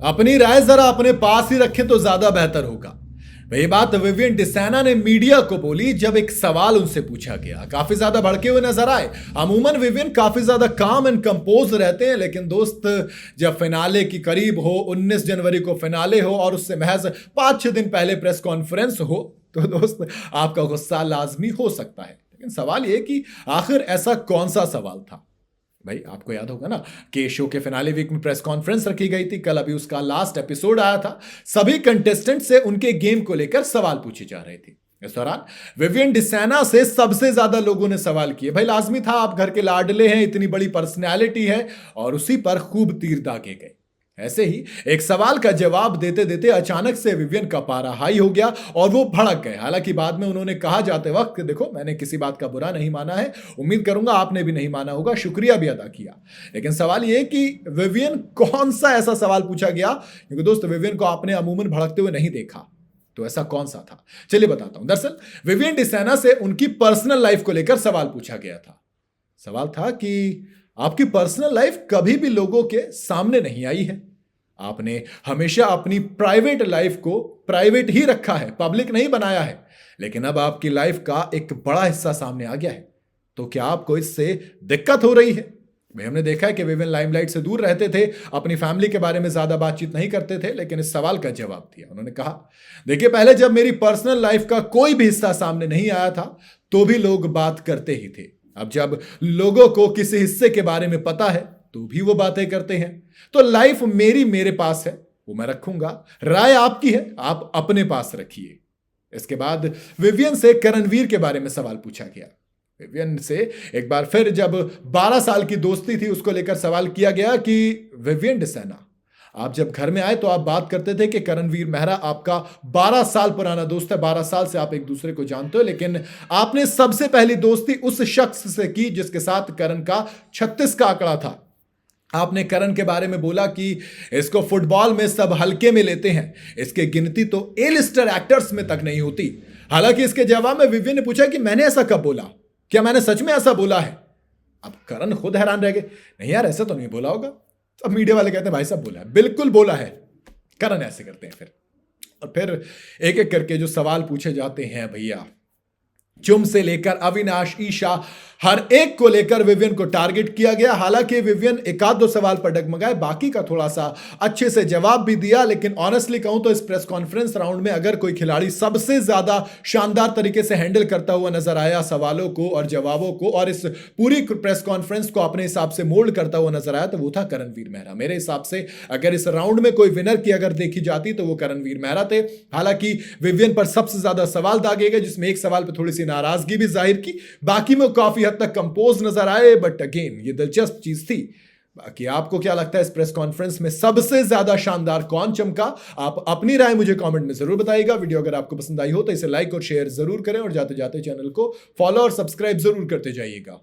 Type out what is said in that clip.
अपनी राय जरा अपने पास ही रखें तो ज्यादा बेहतर होगा। वही बात विवियन डिसेना ने मीडिया को बोली जब एक सवाल उनसे पूछा गया। काफी ज्यादा भड़के हुए नजर आए। अमूमन विवियन काफी ज्यादा काम एंड कंपोज रहते हैं, लेकिन दोस्त जब फिनाले की करीब हो, 19 जनवरी को फिनाले हो और उससे महज 5-6 दिन पहले प्रेस कॉन्फ्रेंस हो, तो दोस्त आपका गुस्सा लाजमी हो सकता है। लेकिन सवाल यह कि आखिर ऐसा कौन सा सवाल था। भाई आपको याद होगा ना कि शो के फिनाले वीक में प्रेस कॉन्फ्रेंस रखी गई थी। कल अभी उसका लास्ट एपिसोड आया था। सभी कंटेस्टेंट से उनके गेम को लेकर सवाल पूछे जा रहे थे। इस दौरान विवियन डिसेना से सबसे ज्यादा लोगों ने सवाल किए। भाई लाजमी था, आप घर के लाडले हैं, इतनी बड़ी पर्सनैलिटी है, और उसी पर खूब तीर दागे गए। ऐसे ही एक सवाल का जवाब देते देते अचानक से विवियन का पारा हाई हो गया और वो भड़क गए। हालांकि बाद में उन्होंने कहा जाते वक्त, देखो मैंने किसी बात का बुरा नहीं माना है, उम्मीद करूंगा आपने भी नहीं माना होगा, शुक्रिया भी अदा किया। लेकिन सवाल ये कि विवियन कौन सा ऐसा सवाल पूछा गया, क्योंकि दोस्त विवियन को आपने अमूमन भड़कते हुए नहीं देखा, तो ऐसा कौन सा था चलिए बताता हूं। दरअसल विवियन डिसेना से उनकी पर्सनल लाइफ को लेकर सवाल पूछा गया था। सवाल था कि आपकी पर्सनल लाइफ कभी भी लोगों के सामने नहीं आई है। आपने हमेशा अपनी प्राइवेट लाइफ को प्राइवेट ही रखा है, पब्लिक नहीं बनाया है। लेकिन अब आपकी लाइफ का एक बड़ा हिस्सा सामने आ गया है, तो क्या आपको इससे दिक्कत हो रही है? भाई हमने देखा है कि विवियन लाइमलाइट से दूर रहते थे, अपनी फैमिली के बारे में ज्यादा बातचीत नहीं करते थे, लेकिन इस सवाल का जवाब दिया। उन्होंने कहा, देखिए पहले जब मेरी पर्सनल लाइफ का कोई भी हिस्सा सामने नहीं आया था तो भी लोग बात करते ही थे। अब जब लोगों को किसी हिस्से के बारे में पता है तो भी वो बातें करते हैं। तो लाइफ मेरे पास है, वो मैं रखूंगा, राय आपकी है, आप अपने पास रखिए। इसके बाद विवियन से करणवीर के बारे में सवाल पूछा गया। विवियन से एक बार फिर जब 12 साल की दोस्ती थी उसको लेकर सवाल किया गया कि विवियन डिसेना, आप जब घर में आए तो आप बात करते थे कि करणवीर मेहरा आपका 12 साल पुराना दोस्त है, 12 साल से आप एक दूसरे को जानते हो, लेकिन आपने सबसे पहली दोस्ती उस शख्स से की जिसके साथ करण का 36 का आंकड़ा था। आपने करण के बारे में बोला कि इसको फुटबॉल में सब हल्के में लेते हैं, इसकी गिनती तो ए लिस्टर एक्टर्स में तक नहीं होती। हालांकि इसके जवाब में विवियन ने पूछा कि मैंने ऐसा कब बोला, क्या मैंने सच में ऐसा बोला है? अब करण खुद हैरान रह गए, नहीं यार ऐसा तो नहीं बोला होगा। अब मीडिया वाले कहते हैं भाई साहब बोला है, बिल्कुल बोला है। करण ऐसे करते हैं फिर, और फिर एक एक करके जो सवाल पूछे जाते हैं भैया, चुम से लेकर अविनाश, ईशा, हर एक को लेकर विवियन को टारगेट किया गया। हालांकि विवियन एक आध दो सवाल पर डगमगाए, बाकी का थोड़ा सा अच्छे से जवाब भी दिया। लेकिन ऑनेस्टली कहूं तो इस प्रेस कॉन्फ्रेंस राउंड में अगर कोई खिलाड़ी सबसे ज्यादा शानदार तरीके से हैंडल करता हुआ नजर आया सवालों को और जवाबों को, और इस पूरी प्रेस कॉन्फ्रेंस को अपने हिसाब से मोल्ड करता हुआ नजर आया, तो वो था करणवीर मेहरा। मेरे हिसाब से अगर इस राउंड में कोई विनर की अगर देखी जाती तो वो करणवीर मेहरा थे। हालांकि विवियन पर सबसे ज्यादा सवाल दागे गए, जिसमें एक सवाल पर थोड़ी सी नाराजगी भी जाहिर की, बाकी में काफी हद तक कंपोज नजर आए। बट अगेन ये दिलचस्प चीज थी। बाकी आपको क्या लगता है इस प्रेस कॉन्फ्रेंस में सबसे ज्यादा शानदार कौन चमका? आप अपनी राय मुझे कमेंट में जरूर बताइएगा। वीडियो अगर आपको पसंद आई हो तो इसे लाइक और शेयर जरूर करें, और जाते जाते चैनल को फॉलो और सब्सक्राइब जरूर करते जाइएगा।